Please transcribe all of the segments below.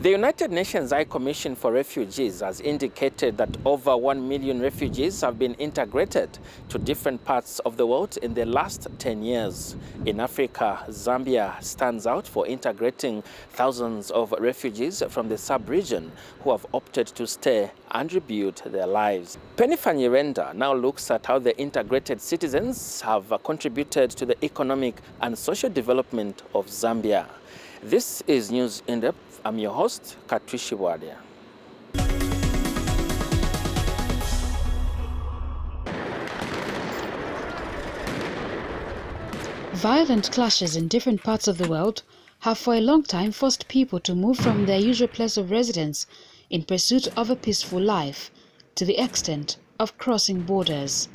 The United Nations High Commission for Refugees has indicated that over 1 million refugees have been integrated to different parts of the world in the last 10 years. In Africa, Zambia stands out for integrating thousands of refugees from the sub-region who have opted to stay and rebuild their lives. Pennipher Nyirenda now looks at how the integrated citizens have contributed to the economic and social development of Zambia. This is News in Depth. I'm your host, Katrishi Wadia. Violent clashes in different parts of the world have for a long time forced people to move from their usual place of residence in pursuit of a peaceful life, to the extent of crossing borders.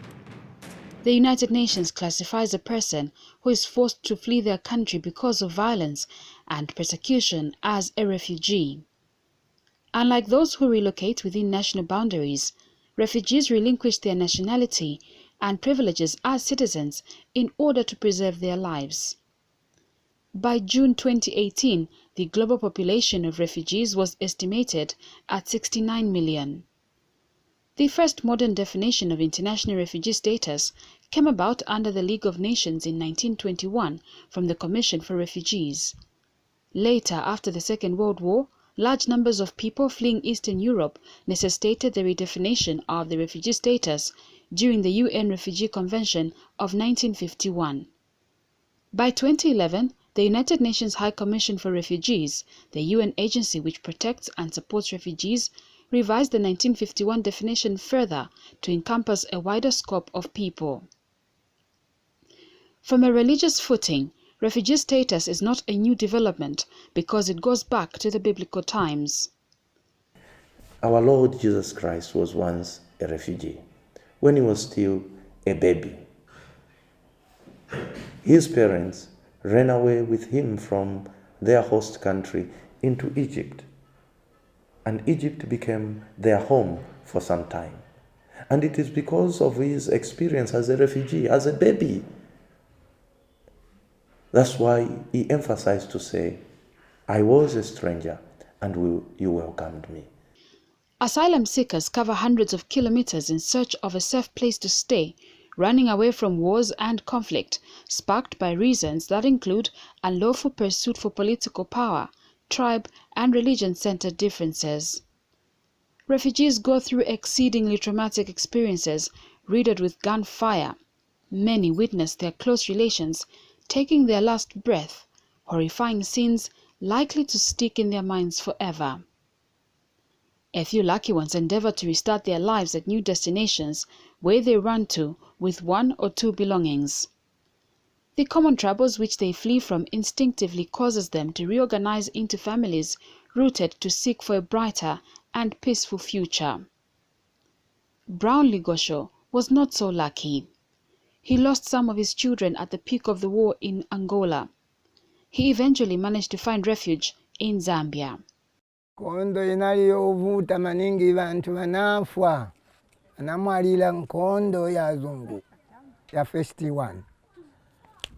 The United Nations classifies a person who is forced to flee their country because of violence and persecution as a refugee. Unlike those who relocate within national boundaries, refugees relinquish their nationality and privileges as citizens in order to preserve their lives. By June 2018, the global population of refugees was estimated at 69 million. The first modern definition of international refugee status came about under the League of Nations in 1921 from the Commission for Refugees. Later, after the Second World War, large numbers of people fleeing Eastern Europe necessitated the redefinition of the refugee status during the UN Refugee Convention of 1951. By 2011, the United Nations High Commission for Refugees, the UN agency which protects and supports refugees, revised the 1951 definition further to encompass a wider scope of people. From a religious footing, refugee status is not a new development because it goes back to the biblical times. Our Lord Jesus Christ was once a refugee when he was still a baby. His parents ran away with him from their host country into Egypt, and Egypt became their home for some time. And it is because of his experience as a refugee, as a baby. That's why he emphasized to say, I was a stranger and you welcomed me. Asylum seekers cover hundreds of kilometers in search of a safe place to stay, running away from wars and conflict, sparked by reasons that include unlawful pursuit for political power, tribe, and religion-centered differences. Refugees go through exceedingly traumatic experiences riddled with gunfire. Many witness their close relations taking their last breath, horrifying scenes likely to stick in their minds forever. A few lucky ones endeavor to restart their lives at new destinations where they run to with one or two belongings. The common troubles which they flee from instinctively causes them to reorganize into families rooted to seek for a brighter and peaceful future. Brownlee Gosho was not so lucky. He lost some of his children at the peak of the war in Angola. He eventually managed to find refuge in Zambia. Kondo inaliyovuta maningi bantu banafwa anamwalila nkondo ya zungu ya 51.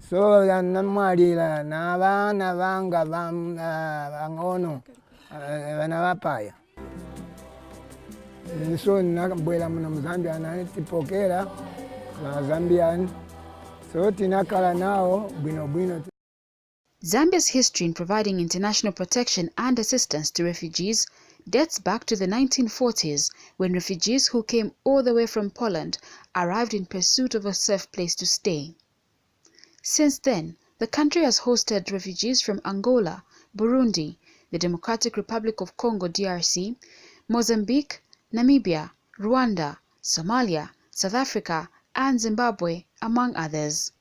So namwalila na bana banga bangono bana bapaya. So nakabwela muno Zambia na tipokera ba Zambian. So tinakala nao bwino. Zambia's history in providing international protection and assistance to refugees dates back to the 1940s, when refugees who came all the way from Poland arrived in pursuit of a safe place to stay. Since then, the country has hosted refugees from Angola, Burundi, the Democratic Republic of Congo DRC, Mozambique, Namibia, Rwanda, Somalia, South Africa, and Zimbabwe, among others.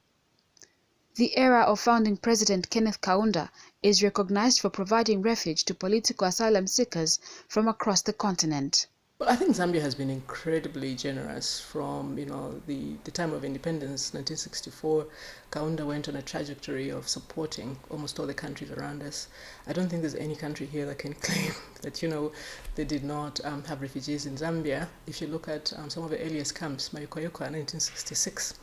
The era of founding President Kenneth Kaunda is recognized for providing refuge to political asylum seekers from across the continent. Well, I think Zambia has been incredibly generous from, the time of independence, 1964. Kaunda went on a trajectory of supporting almost all the countries around us. I don't think there's any country here that can claim that, they did not have refugees in Zambia. If you look at some of the earliest camps, Mayukoyoka, 1966.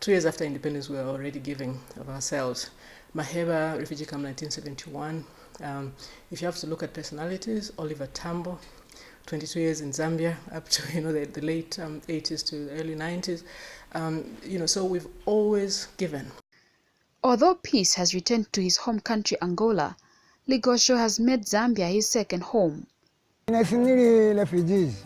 2 years after independence, we were already giving of ourselves. Maheba refugee camp 1971, If you have to look at personalities, Oliver Tambo, 22 years in Zambia, up to the late 80s to early 90s. So we've always given. Although peace has returned to his home country Angola, Ligosho has made Zambia his second home. Refugees.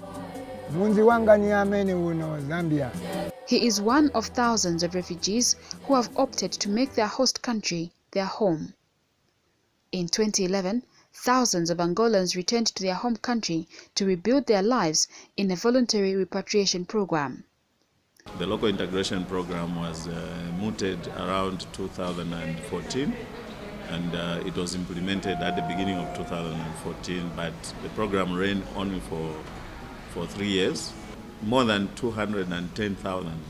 He is one of thousands of refugees who have opted to make their host country their home. In 2011, thousands of Angolans returned to their home country to rebuild their lives in a voluntary repatriation program. The local integration program was mooted around 2014, and it was implemented at the beginning of 2014, but the program ran only for 3 years. More than 210,000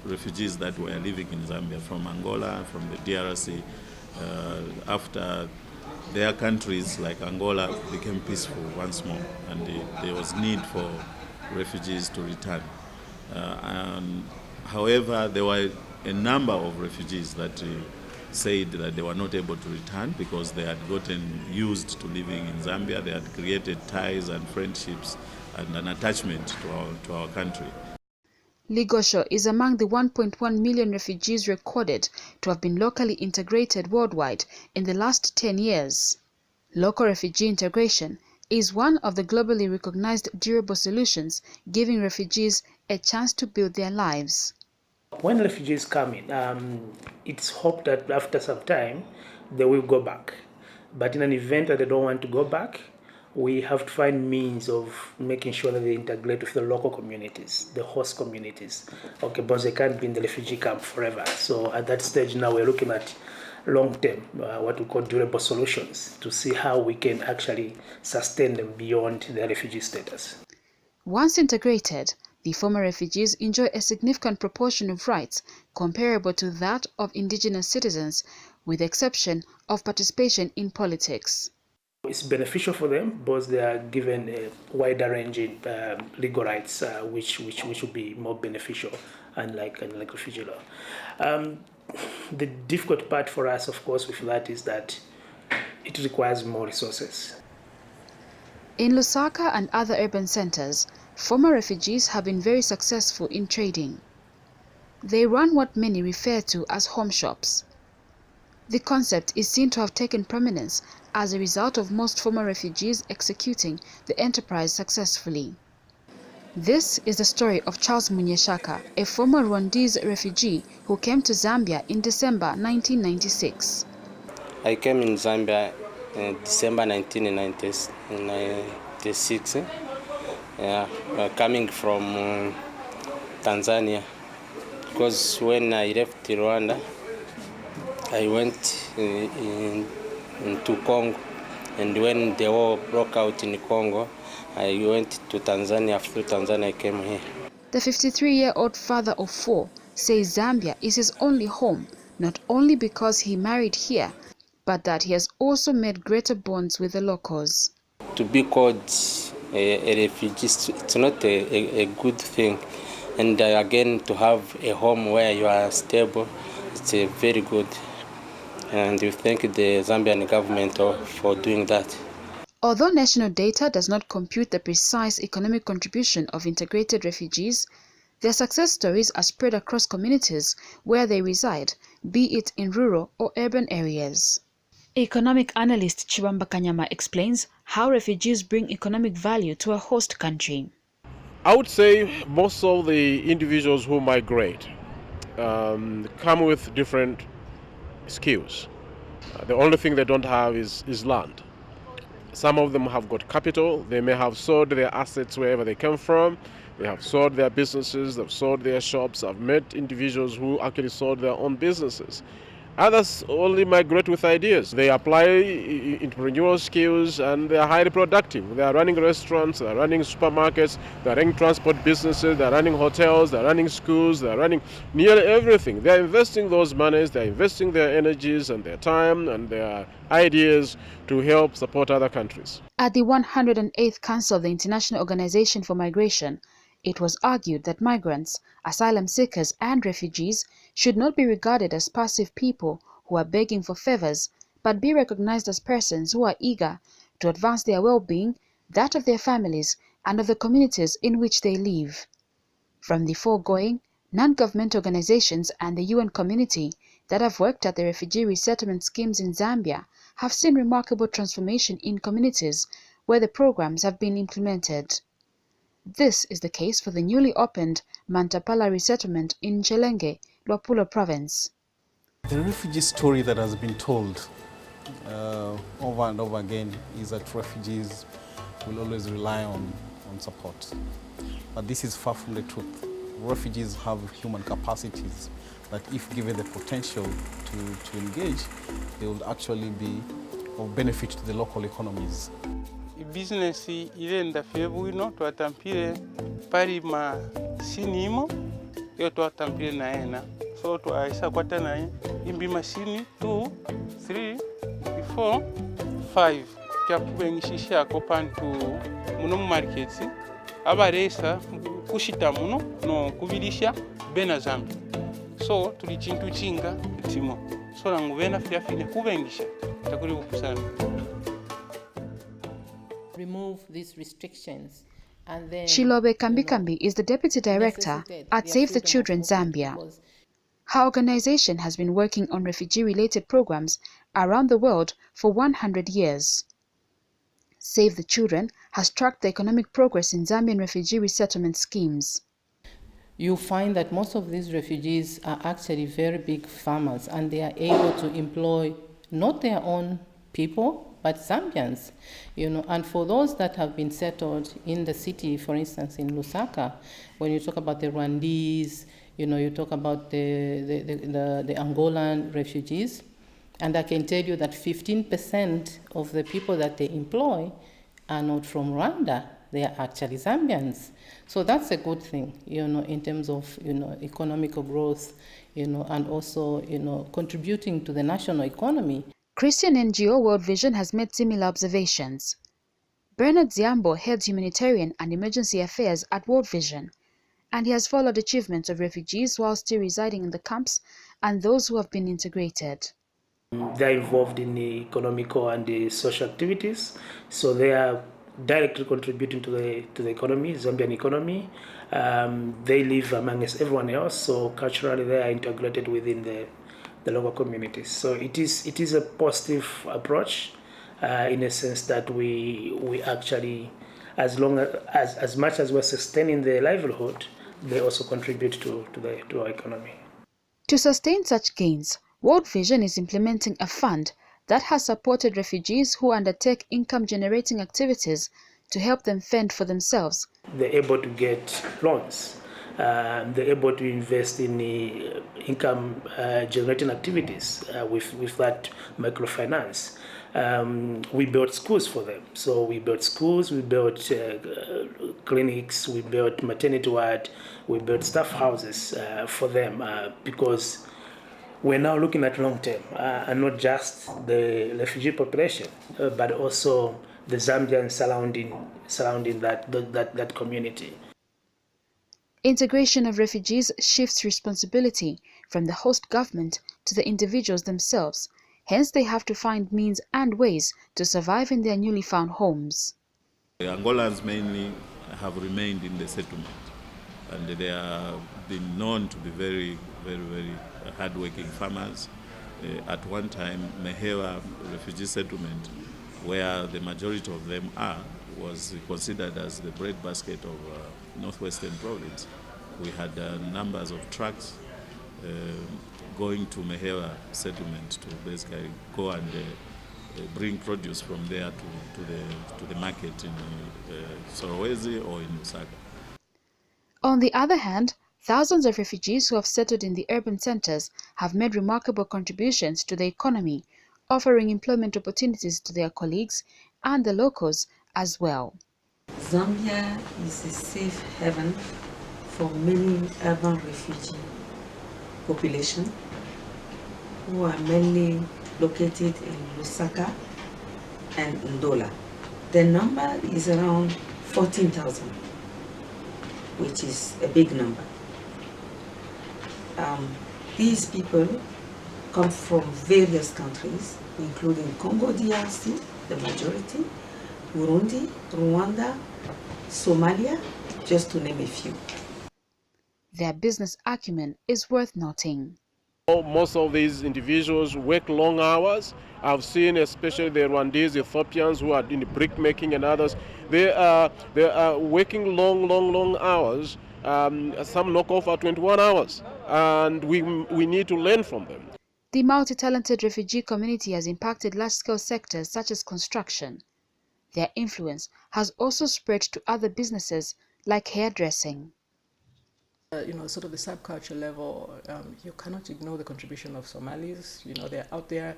refugees that were living in Zambia from Angola, from the DRC, after their countries like Angola became peaceful once more, and there was need for refugees to return. However, there were a number of refugees that said that they were not able to return because they had gotten used to living in Zambia. They had created ties and friendships and an attachment to our country. Ligosho is among the 1.1 million refugees recorded to have been locally integrated worldwide in the last 10 years. Local refugee integration is one of the globally recognized durable solutions, giving refugees a chance to build their lives. When refugees come in, it's hoped that after some time they will go back. But in an event that they don't want to go back, we have to find means of making sure that they integrate with the local communities, the host communities. Okay, but they can't be in the refugee camp forever. So at that stage now we're looking at long-term, what we call durable solutions, to see how we can actually sustain them beyond their refugee status. Once integrated, the former refugees enjoy a significant proportion of rights comparable to that of indigenous citizens, with the exception of participation in politics. It's beneficial for them because they are given a wider ranging legal rights, which will be more beneficial, unlike refugee law. The difficult part for us, of course, with that is that it requires more resources. In Lusaka and other urban centers, former refugees have been very successful in trading. They run what many refer to as home shops. The concept is seen to have taken prominence as a result of most former refugees executing the enterprise successfully. This is the story of Charles Munyeshaka, a former Rwandese refugee who came to Zambia in December 1996. I came in Zambia in December 1996, coming from Tanzania, because when I left Rwanda, I went into Congo, and when the war broke out in Congo, I went to Tanzania. After Tanzania, I came here. The 53-year-old father of 4 says Zambia is his only home, not only because he married here, but that he has also made greater bonds with the locals. To be called a refugee, it's not a good thing. And again, to have a home where you are stable, it's very good. And we thank the Zambian government for doing that. Although national data does not compute the precise economic contribution of integrated refugees, their success stories are spread across communities where they reside, be it in rural or urban areas. Economic analyst Chibamba Kanyama explains how refugees bring economic value to a host country. I would say most of the individuals who migrate come with different skills. The only thing they don't have is land. Some of them have got capital. They may have sold their assets wherever they come from. They have sold their businesses, they've sold their shops. I've met individuals who actually sold their own businesses. Others only migrate with ideas. They apply entrepreneurial skills and they are highly productive. They are running restaurants, they are running supermarkets, they are running transport businesses, they are running hotels, they are running schools, they are running nearly everything. They are investing those monies, they are investing their energies and their time and their ideas to help support other countries. At the 108th Council of the International Organization for Migration, it was argued that migrants, asylum seekers and refugees should not be regarded as passive people who are begging for favors, but be recognized as persons who are eager to advance their well-being, that of their families, and of the communities in which they live. From the foregoing, non-government organizations and the UN community that have worked at the refugee resettlement schemes in Zambia have seen remarkable transformation in communities where the programs have been implemented. This is the case for the newly opened Mantapala resettlement in Chelenge, Luapulo province. The refugee story that has been told over and over again is that refugees will always rely on support. But this is far from the truth. Refugees have human capacities that if given the potential to engage, they will actually be of benefit to the local economies. Business irenda febuino twatampire pari ma sinimo yo twatampire naena so twaisa kwata naye imbi mashini 2 3 4 5 kyakubengishisha ko pantu muno mu markets abaresa kushita muno no kubilisha bena Zambia so tuli chintu chinga timo so langu bena fyafine kubengisha takuri bukusana. Remove these restrictions. And then, Shilobe Kambikambi is the Deputy Director at Save the Children Zambia. Her organization has been working on refugee-related programs around the world for 100 years. Save the Children has tracked the economic progress in Zambian refugee resettlement schemes. You find that most of these refugees are actually very big farmers, and they are able to employ not their own people, but Zambians, and for those that have been settled in the city, for instance, in Lusaka, when you talk about the Rwandese, you talk about the Angolan refugees, and I can tell you that 15% of the people that they employ are not from Rwanda. They are actually Zambians. So that's a good thing, in terms of, economical growth, and also, contributing to the national economy. Christian NGO World Vision has made similar observations. Bernard Ziambo heads humanitarian and emergency affairs at World Vision, and he has followed achievements of refugees while still residing in the camps and those who have been integrated. They're involved in the economical and the social activities, so they are directly contributing to the economy, Zambian economy. They live amongst everyone else, so culturally they are integrated within the local communities. So it is a positive approach in a sense that we actually, as much as we're sustaining their livelihood, they also contribute to our economy. To sustain such gains, World Vision is implementing a fund that has supported refugees who undertake income-generating activities to help them fend for themselves. They're able to get loans. They're able to invest in the income-generating activities with that microfinance. We built schools for them. So we built schools, we built clinics, we built maternity ward, we built staff houses for them because we're now looking at long term, and not just the refugee population, but also the Zambians surrounding that community. Integration of refugees shifts responsibility from the host government to the individuals themselves. Hence, they have to find means and ways to survive in their newly found homes. The Angolans mainly have remained in the settlement, and they have been known to be very, very, very hard-working farmers. At one time, Mehewa refugee settlement, where the majority of them are, was considered as the breadbasket of northwestern province. We had numbers of trucks going to Mehewa settlement to basically go and bring produce from there to the market in Solowezi or in Lusaka. On the other hand, thousands of refugees who have settled in the urban centers have made remarkable contributions to the economy, offering employment opportunities to their colleagues and the locals as well. Zambia is a safe haven for many urban refugee population who are mainly located in Lusaka and Ndola. The number is around 14,000, which is a big number. These people come from various countries, including Congo DRC, the majority, Burundi, Rwanda, Somalia, just to name a few. Their business acumen is worth noting. Most of these individuals work long hours. I've seen especially the Rwandese, Ethiopians who are in the brick making and others. They are working long hours. Some knock off at 21 hours. And we need to learn from them. The multi-talented refugee community has impacted large-scale sectors such as construction. Their influence has also spread to other businesses like hairdressing. Sort of the subculture level, you cannot ignore the contribution of Somalis. They're out there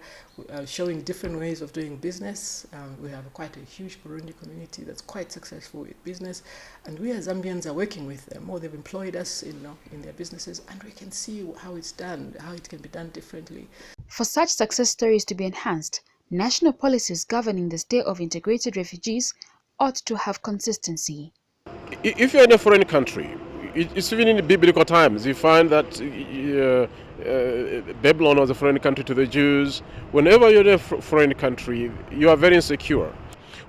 showing different ways of doing business. We have quite a huge Burundi community that's quite successful with business, and we as Zambians are working with them, or they've employed us in their businesses, and we can see how it's done, how it can be done differently. For such success stories to be enhanced, national policies governing the stay of integrated refugees ought to have consistency. If you're in a foreign country, it's even in the biblical times, you find that Babylon was a foreign country to the Jews. Whenever you're in a foreign country, you are very insecure.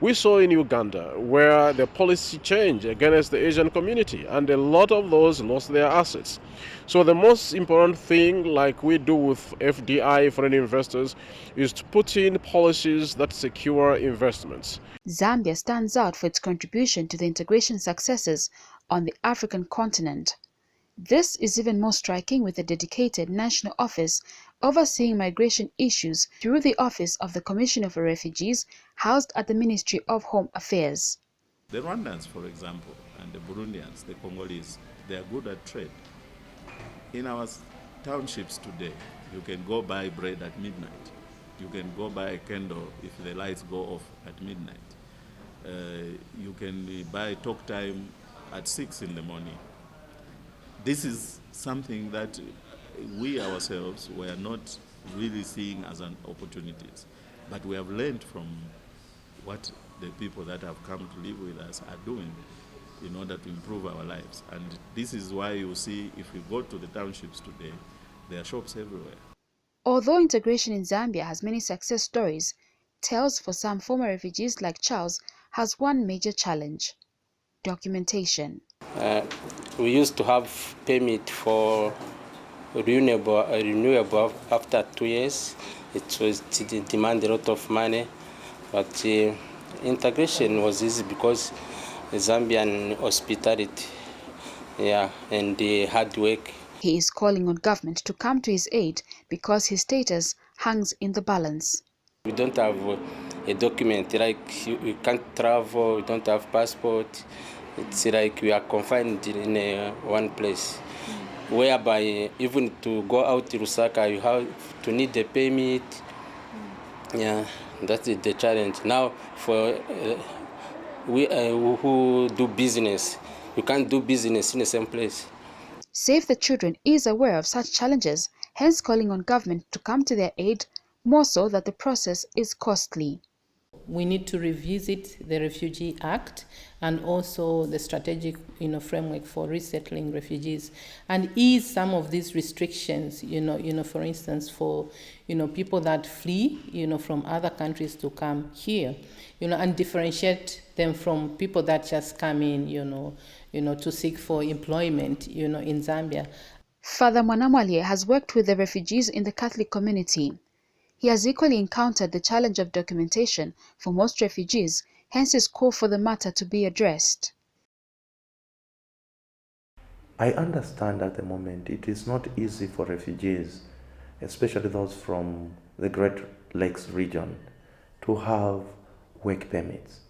We saw in Uganda where the policy changed against the Asian community, and a lot of those lost their assets. So the most important thing, like we do with FDI, foreign investors, is to put in policies that secure investments. Zambia stands out for its contribution to the integration successes on the African continent. This is even more striking with a dedicated national office overseeing migration issues through the Office of the Commissioner for Refugees, housed at the Ministry of Home Affairs. The Rwandans, for example, and the Burundians, the Congolese, they are good at trade. In our townships today, you can go buy bread at midnight. You can go buy a candle if the lights go off at midnight. You can buy talk time at 6 in the morning. This is something that we ourselves were not really seeing as an opportunities, but we have learned from what the people that have come to live with us are doing in order to improve our lives. And this is why you see, if you go to the townships today, there are shops everywhere. Although integration in Zambia has many success stories, Tales for some former refugees like Charles has one major challenge: documentation. We used to have permit for renewable after 2 years. It demanded a lot of money, but integration was easy because the Zambian hospitality, and the hard work. He is calling on government to come to his aid because his status hangs in the balance. We don't have a document, like we can't travel, we don't have passport. It's like we are confined in one place, whereby even to go out to Lusaka, you have to need a permit. Yeah, that's the challenge. Now, for we who do business, you can't do business in the same place. Save the Children is aware of such challenges, hence calling on government to come to their aid, more so that the process is costly. We need to revisit the Refugee Act and also the strategic framework for resettling refugees, and ease some of these restrictions, for instance, for people that flee from other countries to come here, and differentiate them from people that just come in to seek for employment in Zambia. Father Mwanamwalie has worked with the refugees in the Catholic community. He has equally encountered the challenge of documentation for most refugees, hence his call for the matter to be addressed. I understand at the moment it is not easy for refugees, especially those from the Great Lakes region, to have work permits.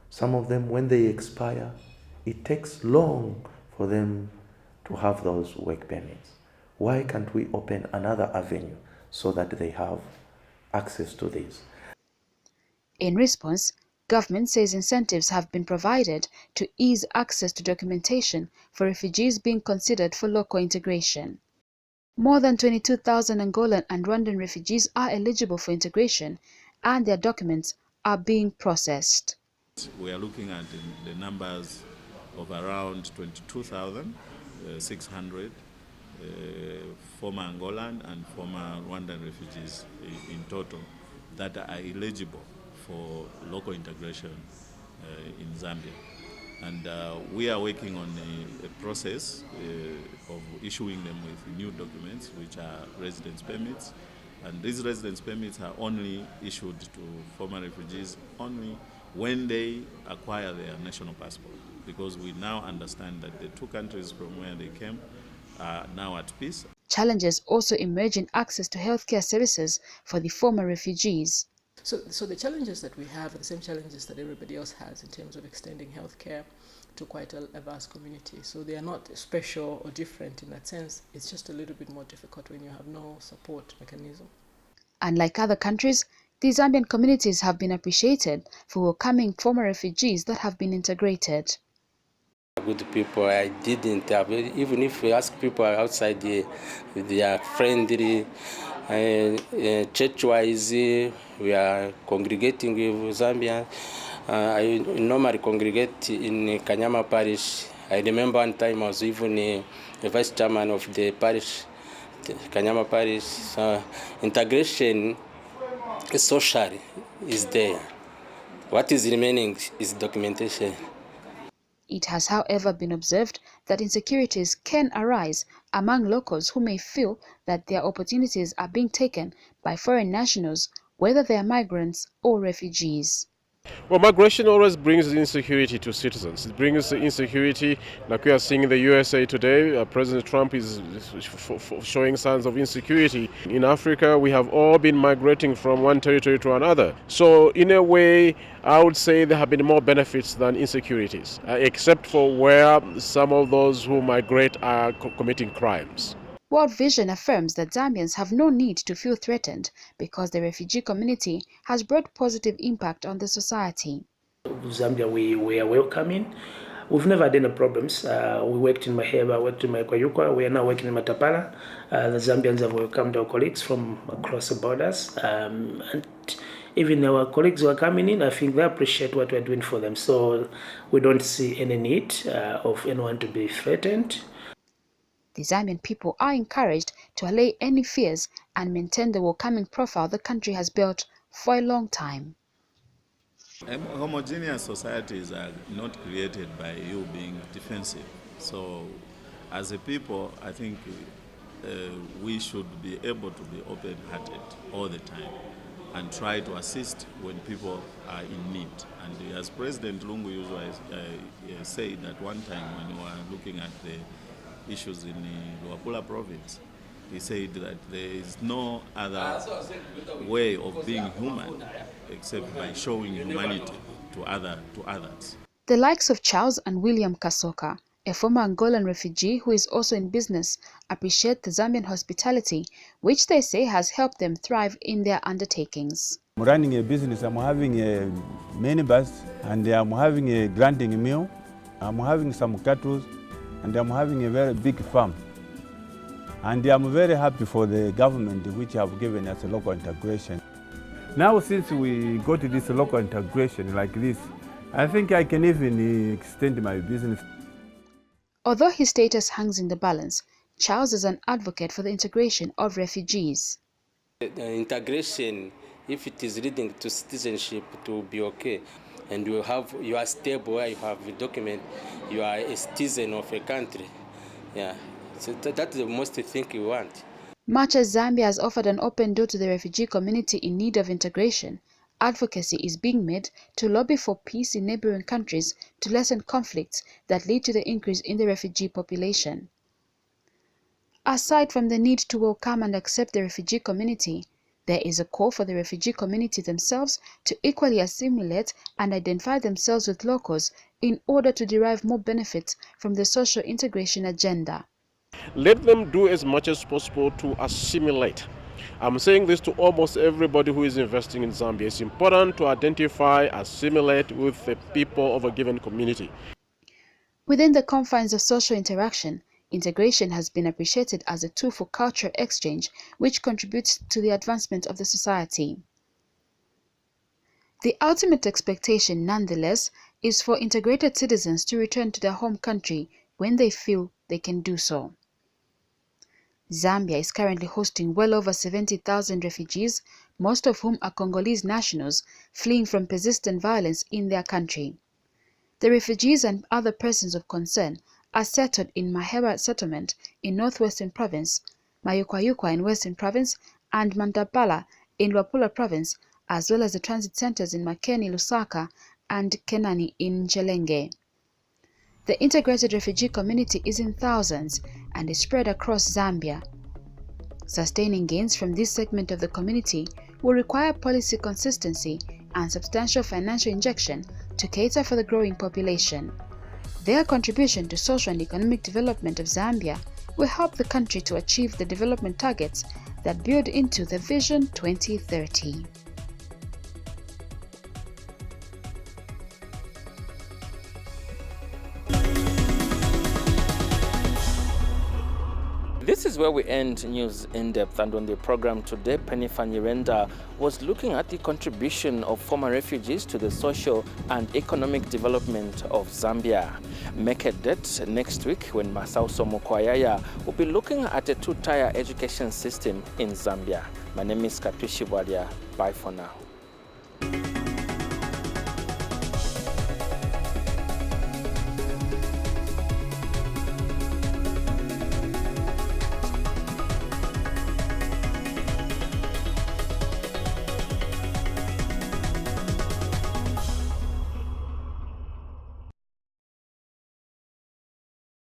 Some of them, when they expire, it takes long for them to have those work permits. Why can't we open another avenue so that they have access to this? In response, government says incentives have been provided to ease access to documentation for refugees being considered for local integration. More than 22,000 Angolan and Rwandan refugees are eligible for integration, and their documents are being processed. We are looking at the numbers of around 22,600 former Angolan and former Rwandan refugees in total that are eligible for local integration in Zambia. And we are working on a process of issuing them with new documents, which are residence permits. And these residence permits are only issued to former refugees only when they acquire their national passport, because we now understand that the two countries from where they came are now at peace. Challenges also emerge in access to healthcare services for the former refugees. So the challenges that we have are the same challenges that everybody else has in terms of extending healthcare to quite a vast community. So they are not special or different in that sense. It's just a little bit more difficult when you have no support mechanism. Unlike other countries, the Zambian communities have been appreciated for welcoming former refugees that have been integrated. Good people, I didn't have, even if we ask people outside, they are friendly, church-wise, we are congregating with Zambia. I normally congregate in Kanyama Parish. I remember one time I was even a vice chairman of the parish, Kanyama Parish. Integration socially is there. What is remaining is documentation. It has, however, been observed that insecurities can arise among locals who may feel that their opportunities are being taken by foreign nationals, whether they are migrants or refugees. Well, migration always brings insecurity to citizens. It brings insecurity, like we are seeing in the USA today. President Trump is showing signs of insecurity. In Africa, we have all been migrating from one territory to another. So, in a way, I would say there have been more benefits than insecurities, except for where some of those who migrate are committing crimes. World Vision affirms that Zambians have no need to feel threatened because the refugee community has brought positive impact on the society. Zambia, we are welcoming. We've never had any problems. We worked in Maheba, worked in Makwayukwa. We are now working in Matapala. The Zambians have welcomed our colleagues from across the borders. And even our colleagues who are coming in, I think they appreciate what we're doing for them. So we don't see any need of anyone to be threatened. The Zambian people are encouraged to allay any fears and maintain the welcoming profile the country has built for a long time. Homogeneous societies are not created by you being defensive. So as a people, I think we should be able to be open-hearted all the time and try to assist when people are in need. And as President Lungu usually said at one time when we were looking at the issues in the Luapula province, he said that there is no other way of being human except by showing humanity to others. The likes of Charles and William Kasoka, a former Angolan refugee who is also in business, appreciate the Zambian hospitality, which they say has helped them thrive in their undertakings. I'm running a business, I'm having a minibus, and I'm having a granting meal, I'm having some cattle, and I'm having a very big farm. And I'm very happy for the government which have given us a local integration. Now since we got this local integration like this, I think I can even extend my business. Although his status hangs in the balance, Charles is an advocate for the integration of refugees. The integration, if it is leading to citizenship, to be okay, and you are stable, you have a document, you are a citizen of a country. Yeah, so that's the most thing we want. Much as Zambia has offered an open door to the refugee community in need of integration, advocacy is being made to lobby for peace in neighboring countries to lessen conflicts that lead to the increase in the refugee population. Aside from the need to welcome and accept the refugee community, there is a call for the refugee community themselves to equally assimilate and identify themselves with locals in order to derive more benefits from the social integration agenda. Let them do as much as possible to assimilate. I'm saying this to almost everybody who is investing in Zambia. It's important to identify, assimilate with the people of a given community. Within the confines of social interaction, integration has been appreciated as a tool for cultural exchange, which contributes to the advancement of the society. The ultimate expectation, nonetheless, is for integrated citizens to return to their home country when they feel they can do so. Zambia is currently hosting well over 70,000 refugees, most of whom are Congolese nationals fleeing from persistent violence in their country. The refugees and other persons of concern are settled in Maheba settlement in Northwestern Province, Mayukwayukwa in Western Province, and Mandapala in Luapula Province, as well as the transit centers in Makeni, Lusaka, and Kenani in Chelenge. The integrated refugee community is in thousands and is spread across Zambia. Sustaining gains from this segment of the community will require policy consistency and substantial financial injection to cater for the growing population. Their contribution to social and economic development of Zambia will help the country to achieve the development targets that build into the Vision 2030. This is where we end News in Depth, and on the program today, Pennipher Nyirenda was looking at the contribution of former refugees to the social and economic development of Zambia. Make a date next week when Masauso Mokwayaya will be looking at a two-tier education system in Zambia. My name is Katwishi Walia. Bye for now.